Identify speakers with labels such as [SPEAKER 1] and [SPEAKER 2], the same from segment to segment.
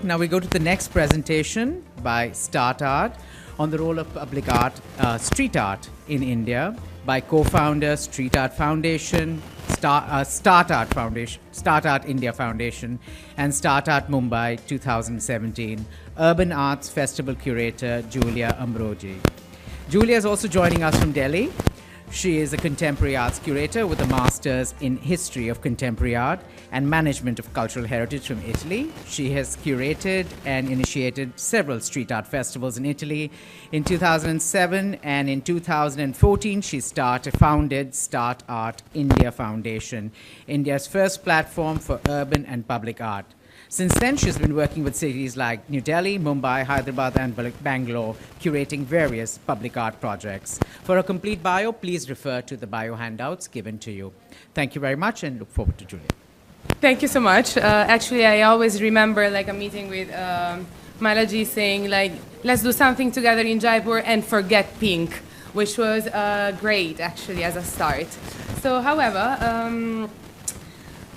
[SPEAKER 1] Now we go to the next presentation by st+art on the role of public art, street art in India by co-founder st+art Foundation, st+art Foundation, st+art India Foundation, and st+art Mumbai 2017 Urban Arts Festival Curator Giulia Ambrogi. Giulia is also joining us from Delhi. She is a contemporary arts curator with a master's in history of contemporary art and management of cultural heritage from Italy. She has curated and initiated several street art festivals in Italy. In 2007 and in 2014, she founded st+art India Foundation, India's first platform for urban and public art. Since then, she's been working with cities like New Delhi, Mumbai, Hyderabad, and Bangalore, curating various public art projects. For a complete bio, please refer to the bio handouts given to you. Thank you very much, and look forward to Giulia.
[SPEAKER 2] Thank you so much. Actually, I always remember like a meeting with Malaji saying like, let's do something together in Jaipur and forget pink, which was great actually as a start. So, however,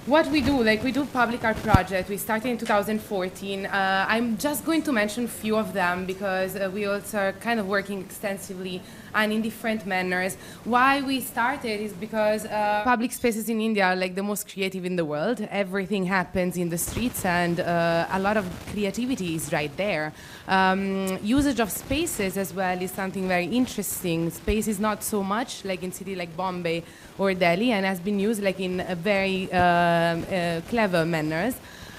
[SPEAKER 2] what we do, like we do public art projects. We started in 2014. I'm just going to mention a few of them because we also are kind of working extensively and in different manners. Why we started is because public spaces in India are like the most creative in the world. Everything happens in the streets and a lot of creativity is right there. Usage of spaces as well is something very interesting. Space is not so much like in cities like Bombay or Delhi and has been used like in a very clever manners.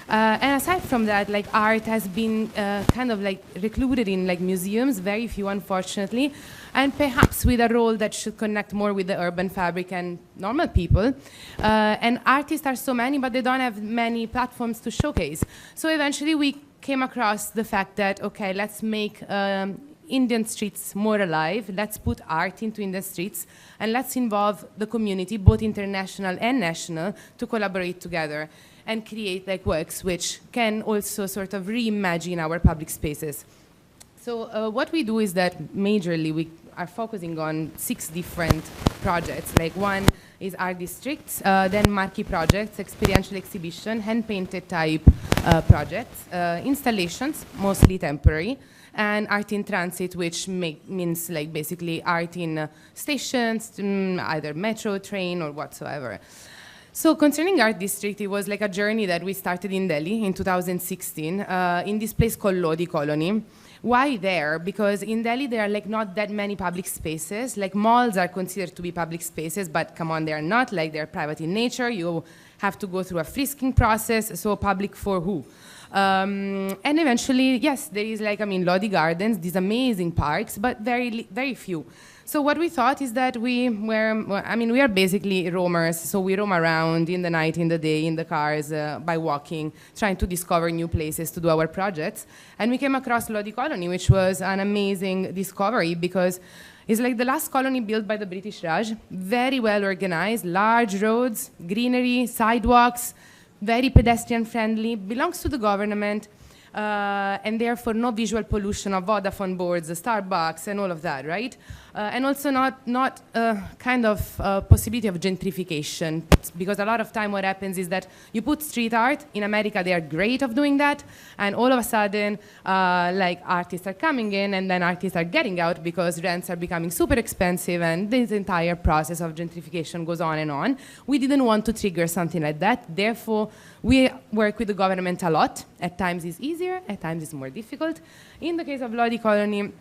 [SPEAKER 2] And aside from that, like art has been kind of like recluded in like museums, very few unfortunately, and perhaps with a role that should connect more with the urban fabric and normal people. And artists are so many, but they don't have many platforms to showcase. So eventually we came across the fact that, okay, let's make Indian streets more alive, let's put art into Indian streets, and let's involve the community, both international and national, to collaborate together and create like works which can also sort of reimagine our public spaces. So what we do is that majorly we are focusing on 6 different projects. Like one is art districts, then marquee projects, experiential exhibition, hand-painted type projects, installations, mostly temporary, and art in transit, which means like basically art in stations, either metro, train, or whatsoever. So concerning art district, it was like a journey that we started in Delhi in 2016 in this place called Lodi Colony. Why there? Because in Delhi there are like not that many public spaces. Like malls are considered to be public spaces, but come on, they are not. Like they're private in nature. You have to go through a frisking process. So public for who? And eventually, yes, there is like, I mean, Lodi Gardens, these amazing parks, but very few. So what we thought is that we are basically roamers, so we roam around in the night, in the day, in the cars, by walking, trying to discover new places to do our projects. And we came across Lodi Colony, which was an amazing discovery because it's like the last colony built by the British Raj, very well organized, large roads, greenery, sidewalks, very pedestrian friendly, belongs to the government, and therefore no visual pollution of Vodafone boards, Starbucks, and all of that, right? And also not kind of possibility of gentrification, because a lot of time what happens is that you put street art, in America they are great of doing that, and all of a sudden like artists are coming in and then artists are getting out because rents are becoming super expensive and this entire process of gentrification goes on and on. We didn't want to trigger something like that, therefore we work with the government a lot. At times it's easier, at times it's more difficult. In the case of Lodi Colony,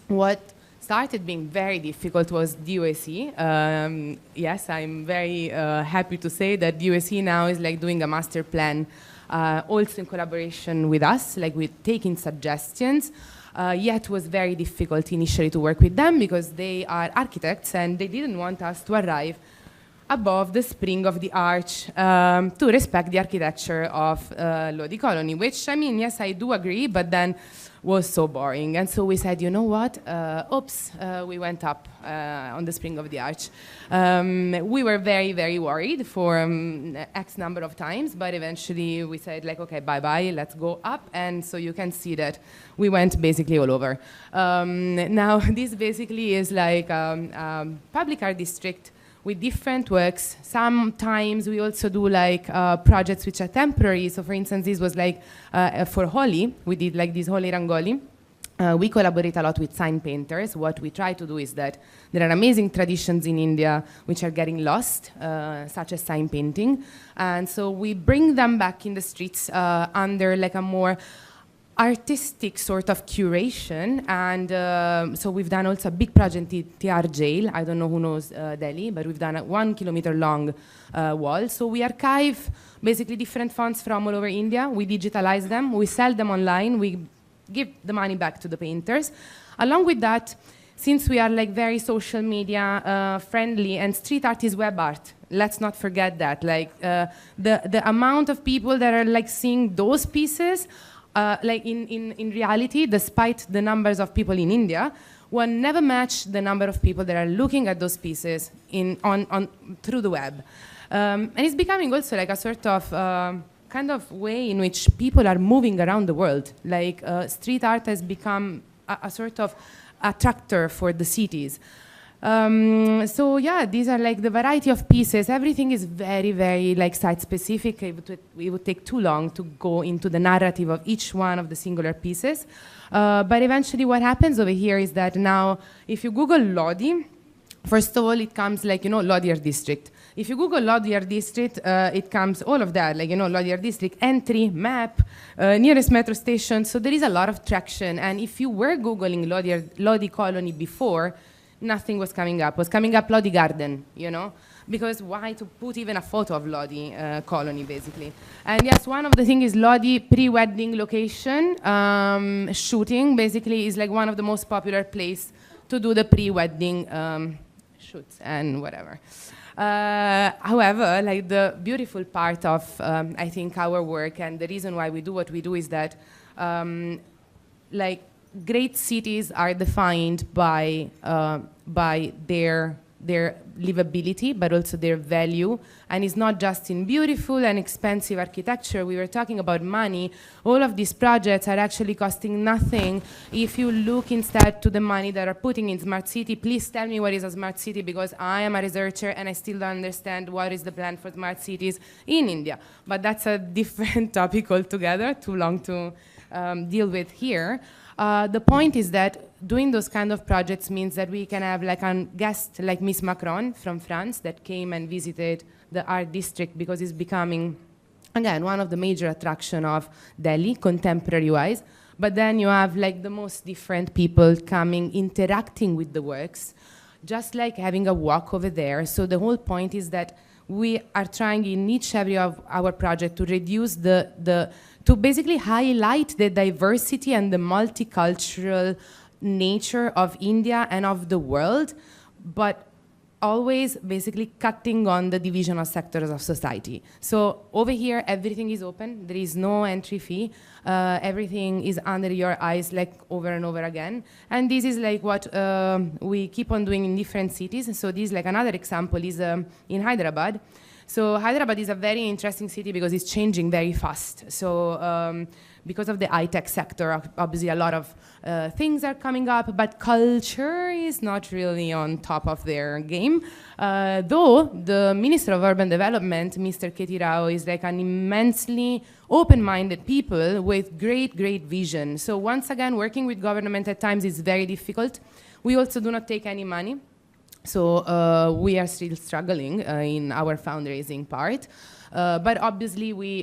[SPEAKER 2] what started being very difficult was DOAC. Yes, I'm very happy to say that DOAC now is like doing a master plan, also in collaboration with us, like with taking suggestions. Yet was very difficult initially to work with them because they are architects and they didn't want us to arrive above the spring of the arch to respect the architecture of Lodi Colony, which, I mean, yes, I do agree, but then was so boring. And so we said, you know what, we went up on the spring of the arch. We were very worried for X number of times, but eventually we said, like, okay, bye-bye, let's go up. And so you can see that we went basically all over. Now, this basically is like public art district with different works. Sometimes we also do like projects which are temporary. So for instance, this was like for Holi, we did like this Holi Rangoli. We collaborate a lot with sign painters. What we try to do is that there are amazing traditions in India which are getting lost, such as sign painting. And so we bring them back in the streets under like a more artistic sort of curation. And so we've done also a big project in TR Jail. I don't know who knows Delhi, but we've done a 1 kilometer long wall. So we archive basically different fonts from all over India. We digitalize them. We sell them online. We give the money back to the painters. Along with that, since we are like very social media friendly, and street art is web art, let's not forget that. Like the amount of people that are like seeing those pieces, like in reality, despite the numbers of people in India, one never match the number of people that are looking at those pieces through the web. And it's becoming also like a sort of kind of way in which people are moving around the world. Like street art has become a sort of attractor for the cities. So yeah, these are like the variety of pieces. Everything is very, very like site specific. It would take too long to go into the narrative of each one of the singular pieces. But eventually what happens over here is that now, if you Google Lodi, first of all, it comes like, Lodi Art District. If you Google Lodi Art District, it comes all of that, like, Lodi Art District, entry, map, nearest metro station. So there is a lot of traction. And if you were Googling Lodi Colony before, nothing was coming up. Was coming up Lodi Garden, Because why to put even a photo of Lodi Colony, basically? And yes, one of the things is Lodi pre-wedding location. Shooting, basically, is like one of the most popular places to do the pre-wedding shoots and whatever. However, like the beautiful part of, I think, our work and the reason why we do what we do is that, like, great cities are defined by their livability, but also their value. And it's not just in beautiful and expensive architecture. We were talking about money. All of these projects are actually costing nothing. If you look instead to the money that are putting in smart city, please tell me what is a smart city, because I am a researcher and I still don't understand what is the plan for smart cities in India. But that's a different topic altogether, too long to deal with here. The point is that doing those kind of projects means that we can have like a guest like Miss Macron from France that came and visited the art district, because it's becoming, again, one of the major attractions of Delhi, contemporary-wise. But then you have like the most different people coming, interacting with the works, just like having a walk over there. So the whole point is that we are trying in each every of our project to reduce to basically highlight the diversity and the multicultural nature of India and of the world, but always basically cutting on the divisional sectors of society. So over here, everything is open. There is no entry fee. Everything is under your eyes, like over and over again. And this is like what we keep on doing in different cities. So this, like another example, is in Hyderabad. So Hyderabad is a very interesting city because it's changing very fast. So because of the high-tech sector, obviously a lot of things are coming up, but culture is not really on top of their game. Though the Minister of Urban Development, Mr. K.T. Rao, is like an immensely open-minded people with great, great vision. So once again, working with government at times is very difficult. We also do not take any money. So we are still struggling in our fundraising part. But obviously, we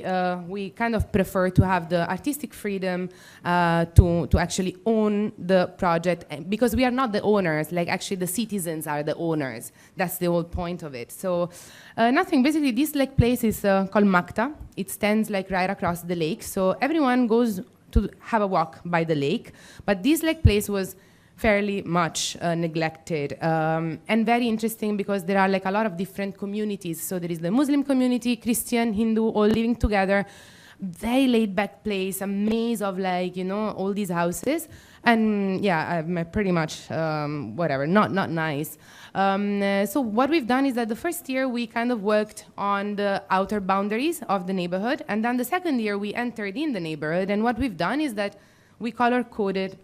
[SPEAKER 2] kind of prefer to have the artistic freedom to actually own the project, because we are not the owners. Like, actually, the citizens are the owners. That's the whole point of it. So nothing. Basically, this like place is called Makta. It stands like right across the lake. So everyone goes to have a walk by the lake. But this like place was fairly much neglected, and very interesting because there are like a lot of different communities. So there is the Muslim community, Christian, Hindu, all living together. Very laid back place, a maze of like, all these houses. And yeah, pretty much, whatever, not nice. So what we've done is that the first year we kind of worked on the outer boundaries of the neighborhood. And then the second year we entered in the neighborhood. And what we've done is that we color coded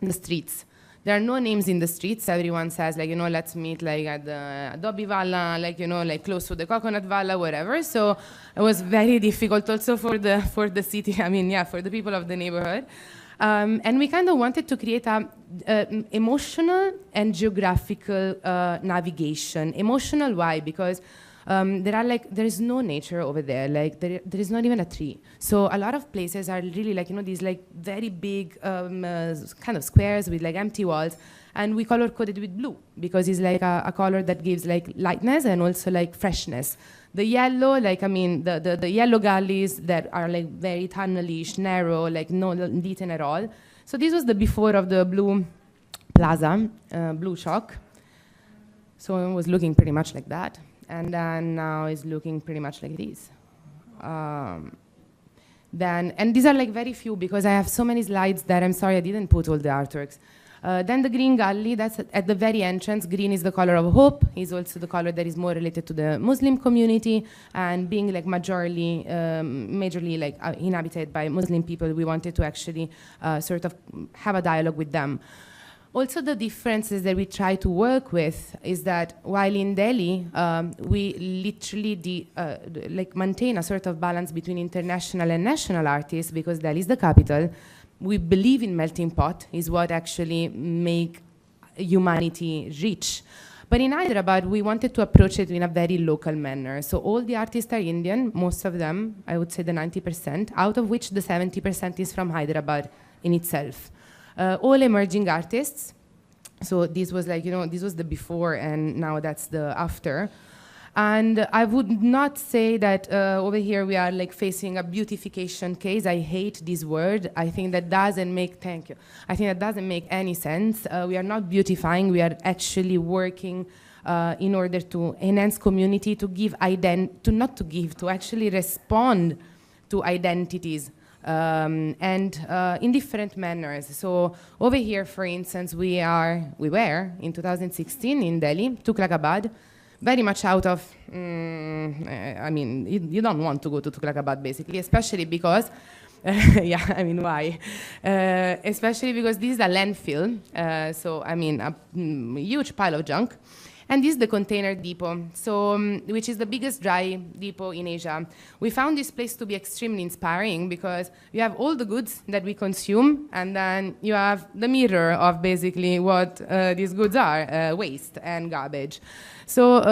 [SPEAKER 2] the streets There are no names in the streets. Everyone says, like, let's meet like at the Adobe Valla, like, like close to the Coconut Valla, whatever. So it was very difficult also for the city. I mean, yeah, for the people of the neighborhood. And we kind of wanted to create a emotional and geographical navigation. Emotional, why? Because there is no nature over there. Like there is not even a tree. So a lot of places are really like, these like very big kind of squares with like empty walls. And we color coded with blue because it's like a color that gives like lightness and also like freshness. The yellow, like, the yellow gullies that are like very tunnelish, narrow, like no detail at all. So this was the before of the blue plaza, blue chalk. So it was looking pretty much like that. And then now it's looking pretty much like this. And these are like very few because I have so many slides that I'm sorry I didn't put all the artworks. Then the green gully, that's at the very entrance. Green is the color of hope. Is also the color that is more related to the Muslim community. And being like majorly like inhabited by Muslim people, we wanted to actually sort of have a dialogue with them. Also, the differences that we try to work with is that while in Delhi, we literally like maintain a sort of balance between international and national artists because Delhi is the capital. We believe in melting pot is what actually make humanity rich. But in Hyderabad, we wanted to approach it in a very local manner. So all the artists are Indian, most of them, I would say the 90%, out of which the 70% is from Hyderabad in itself. All emerging artists. So this was like, this was the before and now that's the after. And I would not say that over here we are like facing a beautification case. I hate this word. I think that doesn't make, thank you. I think that doesn't make any sense. We are not beautifying. We are actually working in order to enhance community, to give to actually respond to identities. In different manners. So over here, for instance, we were in 2016 in Delhi, Tughlaqabad, very much out of, you don't want to go to Tughlaqabad basically, especially because, why? Especially because this is a landfill, a huge pile of junk. And this is the container depot, so which is the biggest dry depot in Asia. We found this place to be extremely inspiring because you have all the goods that we consume, and then you have the mirror of basically what these goods are, waste and garbage. So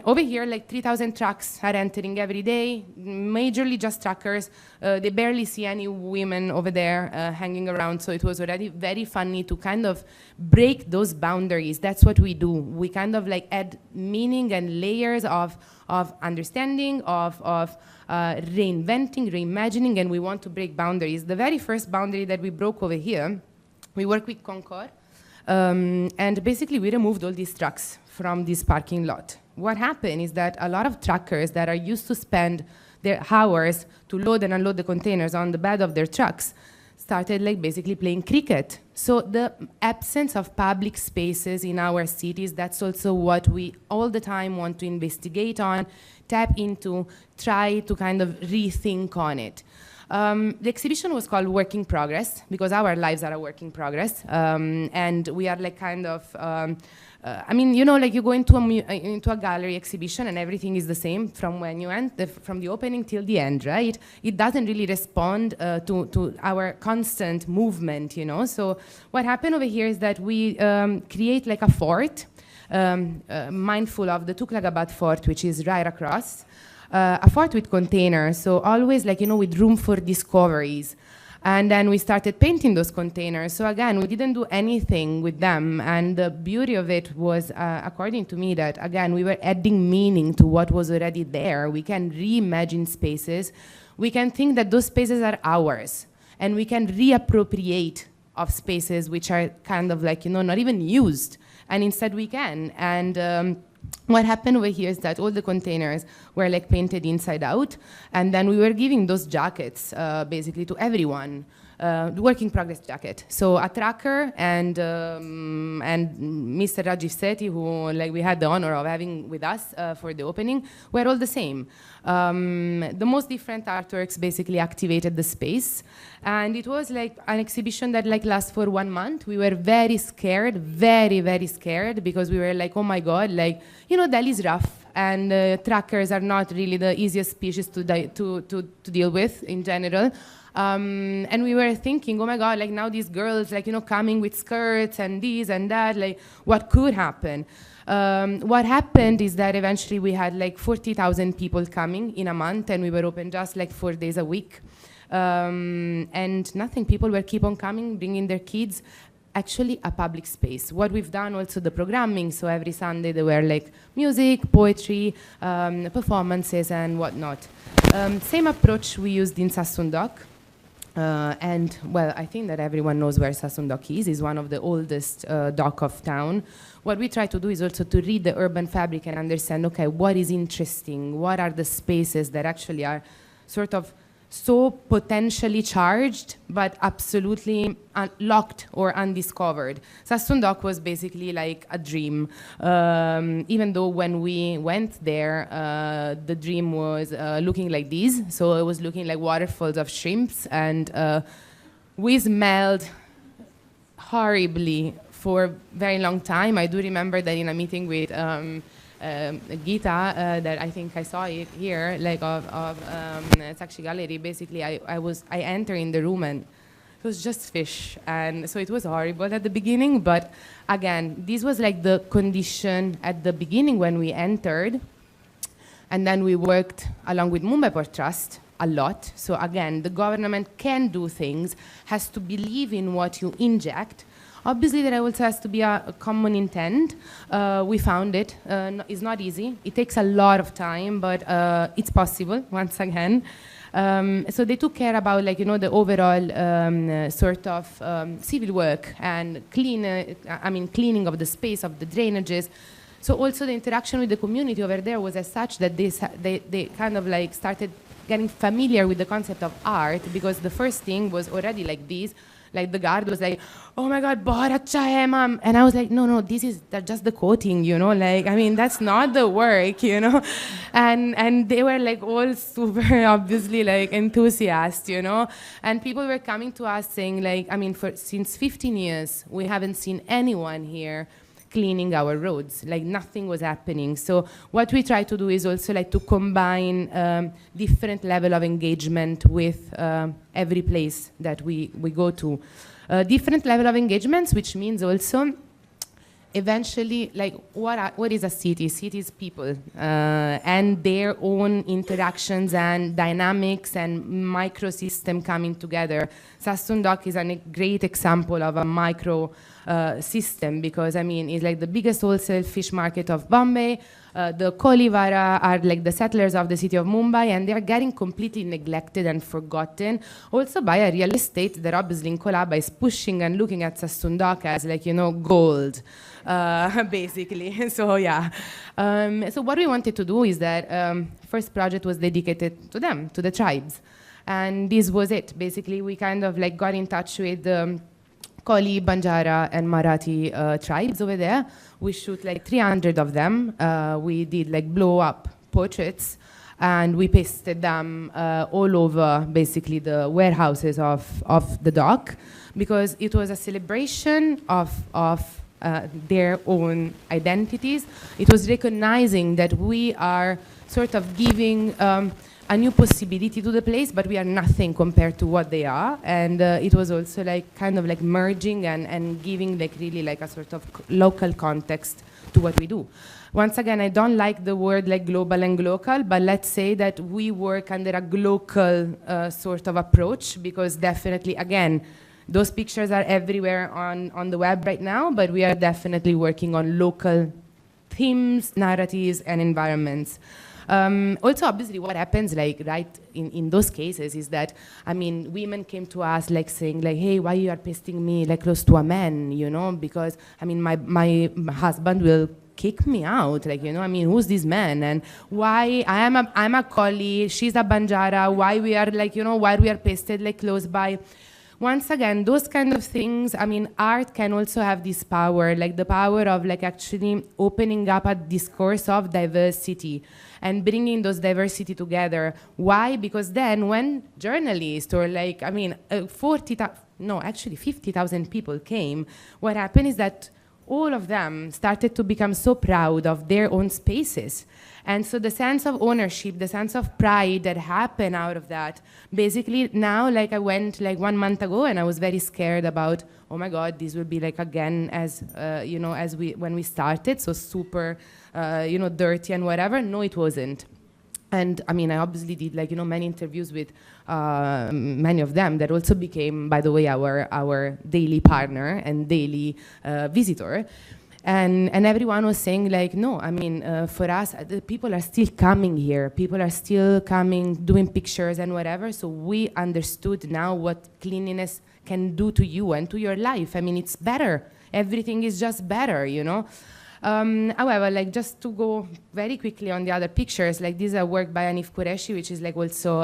[SPEAKER 2] over here, like 3,000 trucks are entering every day, majorly just truckers. They barely see any women over there hanging around, so it was already very funny to kind of break those boundaries. That's what we do. We kind of like add meaning and layers of understanding, of reinventing, reimagining, and we want to break boundaries. The very first boundary that we broke over here, we work with Concord, and basically we removed all these trucks from this parking lot. What happened is that a lot of truckers that are used to spend their hours to load and unload the containers on the bed of their trucks started like basically playing cricket. So the absence of public spaces in our cities, that's also what we all the time want to investigate on, tap into, try to kind of rethink on it. The exhibition was called Work in Progress because our lives are a work in progress, and we are like kind of like you go into a gallery exhibition and everything is the same from when you from the opening till the end, right? It doesn't really respond to our constant movement, So what happened over here is that we create like a fort, mindful of the Tughlaqabad fort, which is right across. A fort with containers, so always like, with room for discoveries. And then we started painting those containers. So again, we didn't do anything with them. And the beauty of it was, according to me, that again, we were adding meaning to what was already there. We can reimagine spaces. We can think that those spaces are ours. And we can reappropriate of spaces which are kind of like, not even used. And instead we can. And what happened over here is that all the containers were like painted inside out, and then we were giving those jackets basically to everyone. work in progress jacket. So a tracker and Mr. Rajiv Sethi, who like we had the honor of having with us for the opening, were all the same. The most different artworks basically activated the space, and it was like an exhibition that like lasts for 1 month. We were very scared, very scared, because we were like, oh my god, like, you know, Delhi is rough, and trackers are not really the easiest species to deal with in general. And we were thinking, oh my god, like now these girls, like, you know, coming with skirts and this and that, like what could happen? What happened is that eventually we had like 40,000 people coming in a month, and we were open just like 4 days a week. And nothing, people were keep on coming, bringing their kids. Actually a public space. What we've done also the programming, so every Sunday there were like music, poetry, performances and whatnot. Same approach we used in Sassoon-Dock. And well, I think that everyone knows where Sassoon-Dock is. It's one of the oldest dock of town. What we try to do is also to read the urban fabric and understand, okay, what is interesting? What are the spaces that actually are sort of so potentially charged, but absolutely locked or undiscovered. Sassoon-Dock was basically like a dream. Even though when we went there, the dream was looking like this. So it was looking like waterfalls of shrimps, and we smelled horribly for a very long time. I do remember that in a meeting with Gita, that I think I saw it here, like of Sakshi Gallery. Basically, I entered in the room and it was just fish, and so it was horrible at the beginning. But again, this was like the condition at the beginning when we entered, and then we worked along with Mumbai Port Trust a lot. So again, the government can do things, has to believe in what you inject. Obviously, there also has to be a common intent. We found it. It's not easy. It takes a lot of time, but it's possible, once again. So they took care about, like, you know, the overall sort of civil work and cleaning of the space, of the drainages. So also the interaction with the community over there was as such that they kind of like started getting familiar with the concept of art, because the first thing was already like this. Like the guard was like, oh my God, bahut acha hai, ma'am. And I was like, no, this is just the coating, you know, like, I mean, that's not the work, you know. And they were like all super obviously like enthusiasts, you know. And people were coming to us saying like, I mean, since 15 years, we haven't seen anyone here cleaning our roads, like nothing was happening. So what we try to do is also like to combine different level of engagement with every place that we go to. Different level of engagements, which means also eventually, like, what is a city? City is people and their own interactions and dynamics and microsystem coming together. Sassoon-Dock is a great example of a micro system, because I mean it's like the biggest wholesale fish market of Bombay. The Kolivara are like the settlers of the city of Mumbai, and they are getting completely neglected and forgotten also by a real estate that obviously in Colaba is pushing and looking at Sassoon-Dock as, like, you know, gold, basically. So yeah, so what we wanted to do is that first project was dedicated to them, to the tribes, and this was it. Basically, we kind of like got in touch with Koli, Banjara, and Marathi tribes over there. We shoot like 300 of them. We did like blow-up portraits, and we pasted them all over basically the warehouses of the dock, because it was a celebration of their own identities. It was recognizing that we are sort of giving a new possibility to the place, but we are nothing compared to what they are. And it was also like kind of like merging and giving like really like a sort of local context to what we do. Once again, I don't like the word like global and local, but let's say that we work under a local sort of approach, because definitely, again, those pictures are everywhere on the web right now, but we are definitely working on local themes, narratives, and environments. Also, obviously, what happens, like, right in those cases is that, I mean, women came to us, like, saying, like, hey, why you are pasting me, like, close to a man, you know? Because, I mean, my husband will kick me out, like, you know, I mean, who's this man? And why I'm a Koli, she's a Banjara, why we are, like, you know, why we are pasted, like, close by? once again, those kind of things, I mean, art can also have this power, like the power of like actually opening up a discourse of diversity and bringing those diversity together. Why? Because then when journalists or like, I mean, 50,000 people came, what happened is that all of them started to become so proud of their own spaces. And so the sense of ownership, the sense of pride that happened out of that, basically now, like I went like 1 month ago and I was very scared about, oh my God, this will be like again as, you know, as when we started, so super, you know, dirty and whatever. No, it wasn't. And I mean, I obviously did like, you know, many interviews with many of them that also became, by the way, our daily partner and daily visitor. And everyone was saying like, no, I mean, for us, the people are still coming here. People are still coming, doing pictures and whatever. So we understood now what cleanliness can do to you and to your life. I mean, it's better. Everything is just better, you know? However, like just to go very quickly on the other pictures, like these are work by Hanif Qureshi, which is like also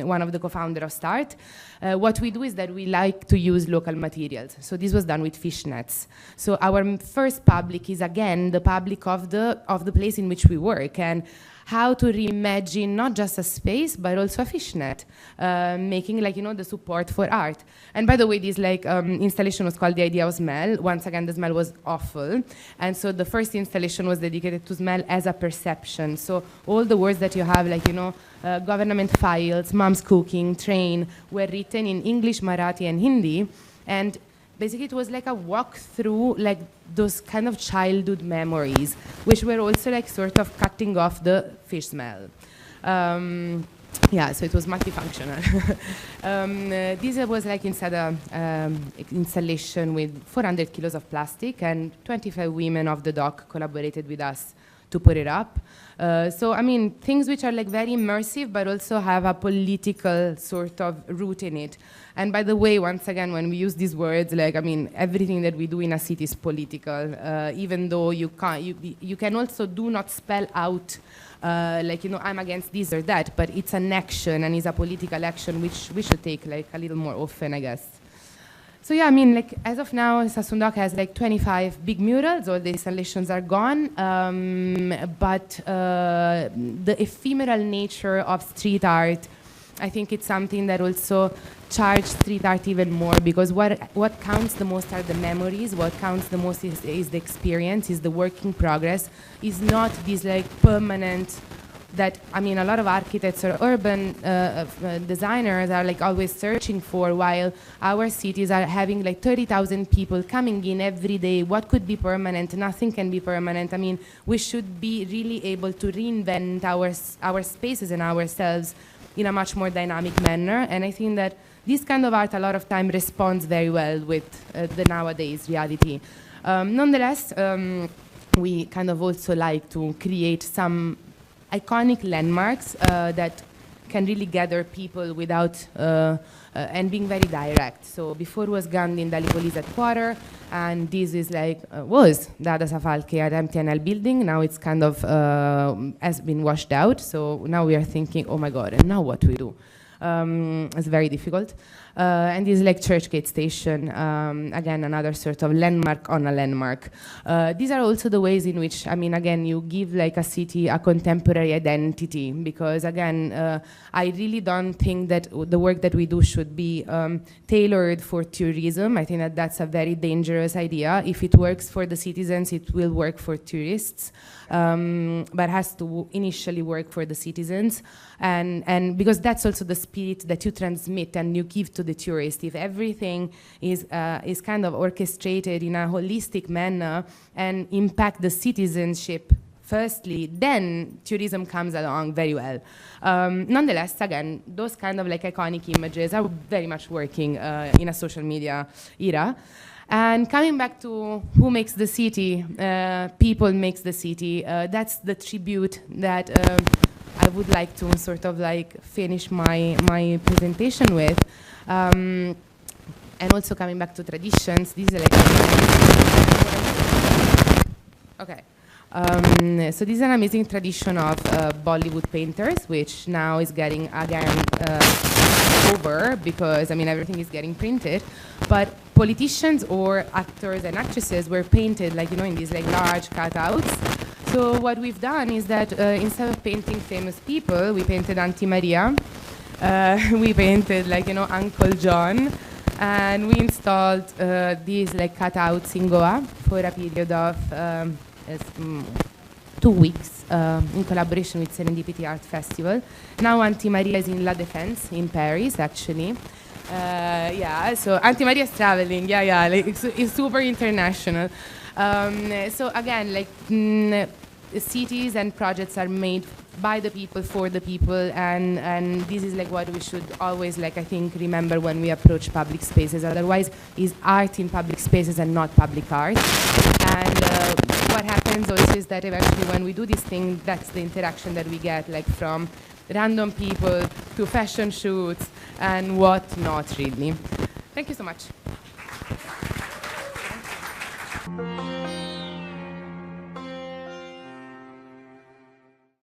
[SPEAKER 2] one of the co-founders of Start. What we do is that we like to use local materials. So this was done with fishnets. So our first public is again the public of the place in which we work, and how to reimagine not just a space but also a fishnet, making like, you know, the support for art. And by the way, this like installation was called The Idea of Smell. Once again, the smell was awful, and so the first installation was dedicated to smell as a perception. So all the words that you have, like, you know, government files, mom's cooking, train, were written in English, Marathi, and Hindi. And basically it was like a walk through like those kind of childhood memories, which were also like sort of cutting off the fish smell. Yeah, so it was multifunctional. This was like inside an installation with 400 kilos of plastic, and 25 women of the dock collaborated with us to put it up. So, I mean, things which are like very immersive, but also have a political sort of root in it. And by the way, once again, when we use these words, like, I mean, everything that we do in a city is political, even though you can also do not spell out, like, you know, I'm against this or that, but it's an action and it's a political action which we should take like a little more often, I guess. So yeah, I mean, like as of now, Sassoon-Dock has like 25 big murals. All the installations are gone, but the ephemeral nature of street art, I think it's something that also charged street art even more, because what counts the most are the memories. What counts the most is the experience, is the work in progress, is not this like permanent. That, I mean, a lot of architects or urban designers are like always searching for, while our cities are having like 30,000 people coming in every day. What could be permanent? Nothing can be permanent. I mean, we should be really able to reinvent our spaces and ourselves in a much more dynamic manner. And I think that this kind of art a lot of time responds very well with the nowadays reality. Nonetheless, we kind of also like to create some iconic landmarks that can really gather people without and being very direct. So before was Gandhi in Delhi Police Headquarters, and this is like was Dada Safalke at MTNL building. Now it's kind of has been washed out. So now we are thinking, oh my God, and now what we do? It's very difficult. And this is like Churchgate Station, again, another sort of landmark on a landmark. These are also the ways in which, I mean, again, you give like a city a contemporary identity, because again, I really don't think that the work that we do should be tailored for tourism. I think that that's a very dangerous idea. If it works for the citizens, it will work for tourists, but has to initially work for the citizens. And because that's also the spirit that you transmit and you give to the tourist. If everything is kind of orchestrated in a holistic manner and impact the citizenship firstly, then tourism comes along very well. Nonetheless, again, those kind of like iconic images are very much working in a social media era. And coming back to who makes the city, people makes the city, that's the tribute that I would like to sort of like finish my presentation with. And also coming back to traditions, this is like okay. So this is an amazing tradition of Bollywood painters, which now is getting again over because, I mean, everything is getting printed. But politicians or actors and actresses were painted, like, you know, in these like large cutouts. So what we've done is that instead of painting famous people, we painted Auntie Maria. We painted, like, you know, Uncle John. And we installed these like cutouts in Goa for a period of 2 weeks in collaboration with Serendipity Art Festival. Now Auntie Maria is in La Défense in Paris, actually. Yeah, so Auntie Maria is traveling. Yeah, like, it's super international. So again, like cities and projects are made by the people for the people, and this is like what we should always, like, I think, remember when we approach public spaces. Otherwise, is art in public spaces and not public art. And what happens also is that eventually when we do this thing, that's the interaction that we get, like from random people to fashion shoots and what not, really. Thank you so much.